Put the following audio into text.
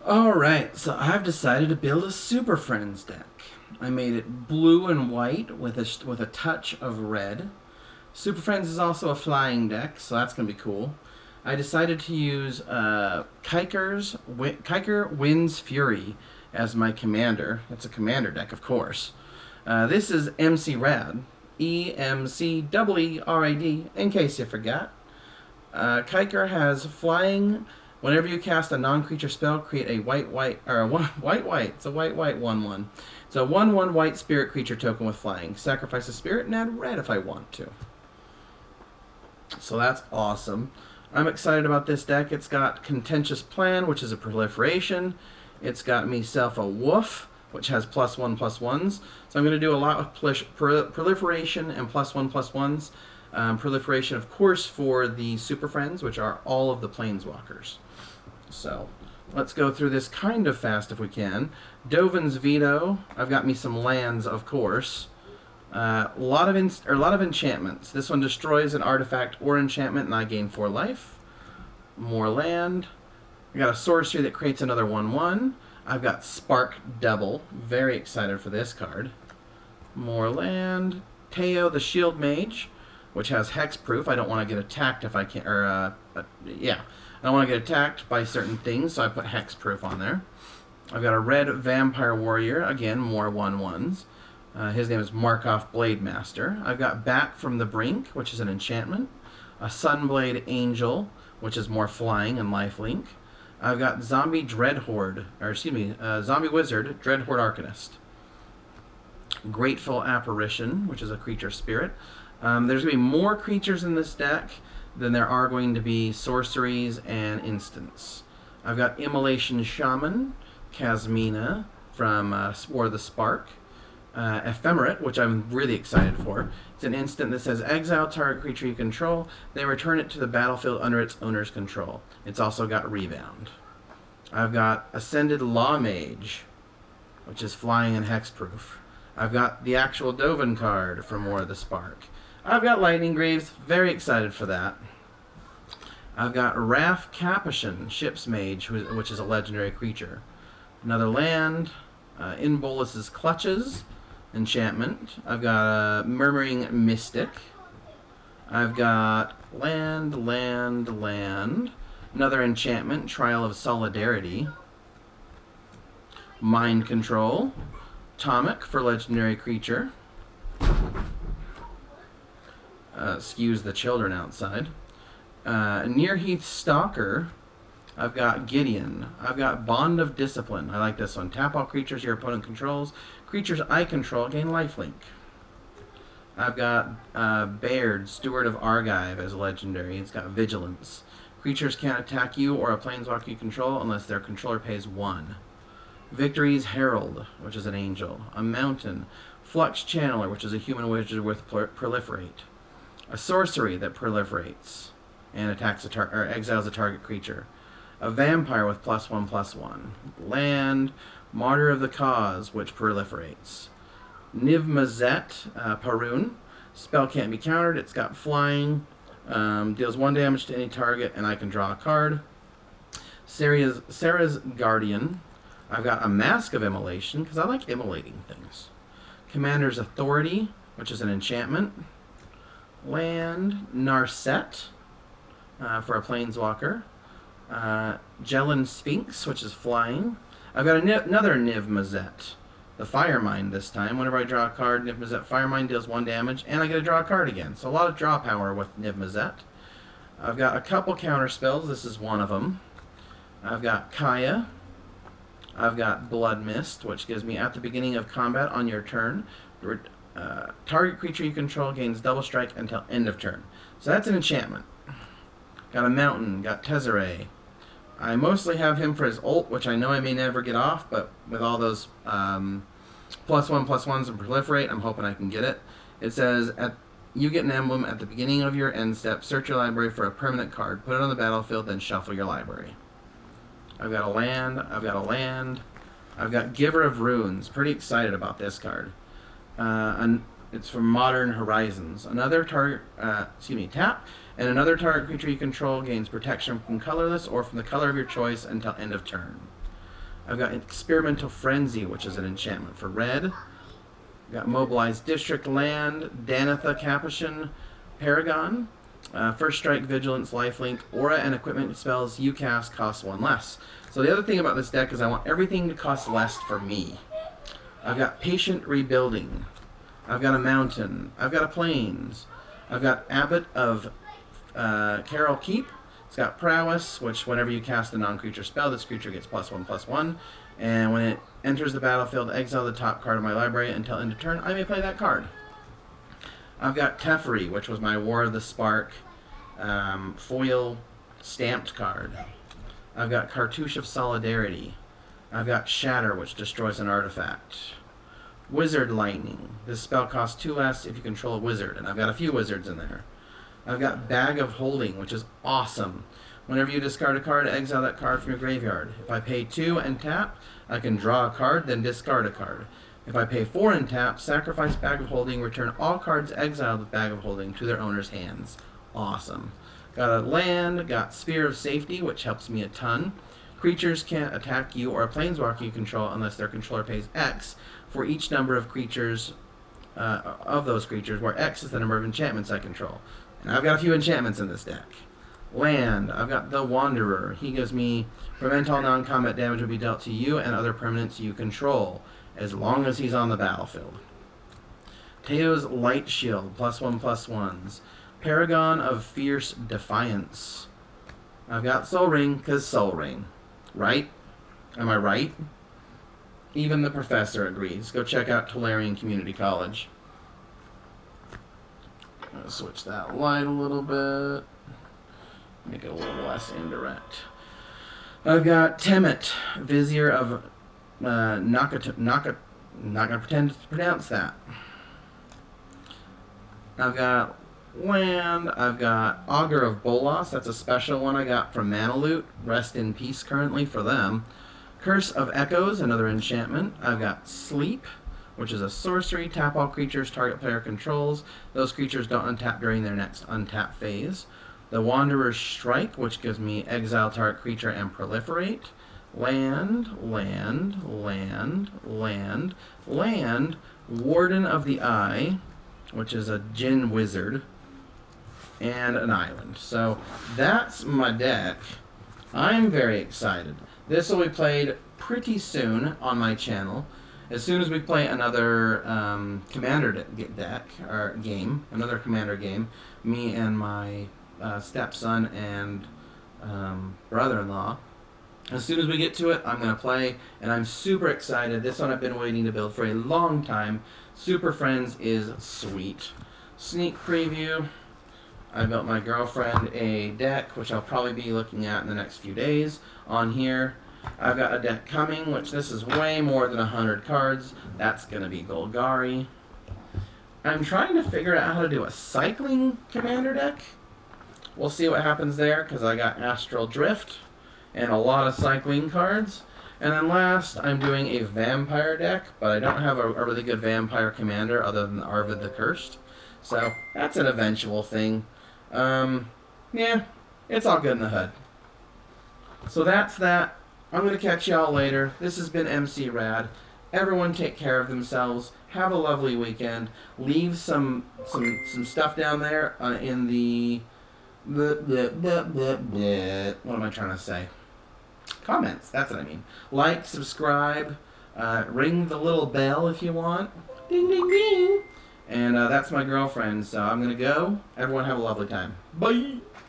Alright, so I've decided to build a Super Friends deck. I made it blue and white with a touch of red. Super Friends is also a flying deck, so that's going to be cool. I decided to use Kiker Wind's Fury as my commander. That's a commander deck, of course. This is EmceeRad. EmceeRad, in case you forgot. Kiker has flying. Whenever you cast a non-creature spell, create a white. It's a white 1/1. It's a 1/1 white spirit creature token with flying. Sacrifice a spirit and add red if I want to. So that's awesome. I'm excited about this deck. It's got Contentious Plan, which is a proliferation. It's got myself a Woof, which has +1/+1s. So I'm going to do a lot of proliferation and +1/+1s. Proliferation, of course, for the Super Friends, which are all of the planeswalkers. So let's go through this kind of fast if we can. Dovin's Veto. I've got me some lands, of course. A lot of enchantments. This one destroys an artifact or enchantment, and I gain 4 life. More land. I got a sorcery that creates another 1/1. I've got Spark Double. Very excited for this card. More land. Teo the Shield Mage, which has hexproof. I don't want to get attacked if I can, I don't want to get attacked by certain things, so I put hexproof on there. I've got a red Vampire Warrior, again, more 1/1s. His name is Markov Blade Master. I've got Bat from the Brink, which is an enchantment. A Sunblade Angel, which is more flying and lifelink. I've got Zombie Wizard, Dreadhorde Arcanist. Grateful Apparition, which is a creature spirit. There's going to be more creatures in this deck than there are going to be sorceries and instants. I've got Immolation Shaman, Kasmina from War of the Spark, Ephemerate, which I'm really excited for. It's an instant that says exile target creature you control, then return it to the battlefield under its owner's control. It's also got Rebound. I've got Ascended Law Mage, which is flying and hexproof. I've got the actual Dovin card from War of the Spark. I've got Lightning Greaves, very excited for that. I've got Wrath Capuchin, Ship's Mage, which is a legendary creature. Another land, In Bolus's Clutches, enchantment. I've got a Murmuring Mystic. I've got land. Another enchantment, Trial of Solidarity. Mind Control. Atomic for legendary creature. Excuse the children outside. Nearheath Stalker. I've got Gideon. I've got Bond of Discipline. I like this one. Tap all creatures your opponent controls. Creatures I control gain lifelink. I've got Baird, Steward of Argive as legendary. It's got Vigilance. Creatures can't attack you or a planeswalker you control unless their controller pays 1. Victory's Herald, which is an angel. A mountain. Flux Channeler, which is a human wizard with Proliferate. A sorcery that proliferates and attacks exiles a target creature. A vampire with +1/+1. Land. Martyr of the Cause, which proliferates. Niv-Mizzet, Parun. Spell can't be countered. It's got flying. Deals 1 damage to any target, and I can draw a card. Sarah's Guardian. I've got a Mask of Immolation, because I like immolating things. Commander's Authority, which is an enchantment. Land. Narset, for a planeswalker. Jellin Sphinx, which is flying. I've got another Niv-Mizzet, the Firemind this time. Whenever I draw a card, Niv-Mizzet Firemind deals 1 damage, and I get to draw a card again. So a lot of draw power with Niv-Mizzet. I've got a couple counter spells. This is one of them. I've got Kaya. I've got Blood Mist, which gives me at the beginning of combat on your turn, target creature you control gains double strike until end of turn. So that's an enchantment. Got a mountain. Got Tezzeret. I mostly have him for his ult, which I know I may never get off, but with all those +1/+1s and proliferate, I'm hoping I can get it. It says, you get an emblem at the beginning of your end step. Search your library for a permanent card. Put it on the battlefield, then shuffle your library. I've got a land. I've got Giver of Runes. Pretty excited about this card. It's from Modern Horizons. Another target, tap, and another target creature you control gains protection from colorless or from the color of your choice until end of turn. I've got Experimental Frenzy, which is an enchantment for red. I've got Mobilized District Land, Danitha Capuchin Paragon. First Strike, Vigilance, Lifelink, Aura, and Equipment spells you cast cost 1 less. So the other thing about this deck is I want everything to cost less for me. I've got Patient Rebuilding. I've got a Mountain. I've got a Plains. I've got Abbot of Carol Keep. It's got Prowess, which whenever you cast a non-creature spell, this creature gets +1/+1. And when it enters the battlefield, exile the top card of my library until end of turn. I may play that card. I've got Teferi, which was my War of the Spark foil stamped card. I've got Cartouche of Solidarity. I've got Shatter, which destroys an artifact. Wizard Lightning. This spell costs 2 less if you control a wizard, and I've got a few wizards in there. I've got Bag of Holding, which is awesome. Whenever you discard a card, exile that card from your graveyard. If I pay 2 and tap, I can draw a card, then discard a card. If I pay 4 and tap, sacrifice Bag of Holding, return all cards exiled with Bag of Holding to their owner's hands. Awesome. Got a land, got Sphere of Safety, which helps me a ton. Creatures can't attack you or a planeswalker you control unless their controller pays X for each number of creatures, of those creatures, where X is the number of enchantments I control. And I've got a few enchantments in this deck. Land, I've got the Wanderer. He gives me prevent all non-combat damage will be dealt to you and other permanents you control, as long as he's on the battlefield. Teo's Light Shield, +1/+1s. Paragon of Fierce Defiance. I've got Soul Ring, because Soul Ring. Right? Am I right? Even the professor agrees. Go check out Tolarian Community College. I'm going to switch that light a little bit. Make it a little less indirect. I've got Temet, Vizier of not going to pretend to pronounce that. I've got land. I've got Augur of Bolas. That's a special one I got from Mana Loot. Rest in peace currently for them. Curse of Echoes, another enchantment. I've got Sleep, which is a sorcery. Tap all creatures target player controls. Those creatures don't untap during their next untap phase. The Wanderer's Strike, which gives me exile target creature and proliferate. Land, land, land, land, land. Warden of the Eye, which is a Djinn wizard, and an island. So that's my deck. I'm very excited. This will be played pretty soon on my channel. As soon as we play another commander deck, or game, another commander game, me and my stepson and brother-in-law, as soon as we get to it, I'm going to play, and I'm super excited. This one I've been waiting to build for a long time. Superfriends is sweet. Sneak preview. I built my girlfriend a deck, which I'll probably be looking at in the next few days on here. I've got a deck coming, which this is way more than 100 cards. That's going to be Golgari. I'm trying to figure out how to do a cycling commander deck. We'll see what happens there, because I got Astral Drift and a lot of cycling cards. And then last, I'm doing a vampire deck, but I don't have a really good vampire commander other than Arvid the Cursed. So that's an eventual thing. Yeah, it's all good in the hood. So that's that. I'm going to catch y'all later. This has been EmceeRad. Everyone take care of themselves. Have a lovely weekend. Leave some stuff down there in the... what am I trying to say? Comments, that's what I mean. Like, subscribe, ring the little bell if you want. Ding, ding, ding. And that's my girlfriend, so I'm going to go. Everyone have a lovely time. Bye.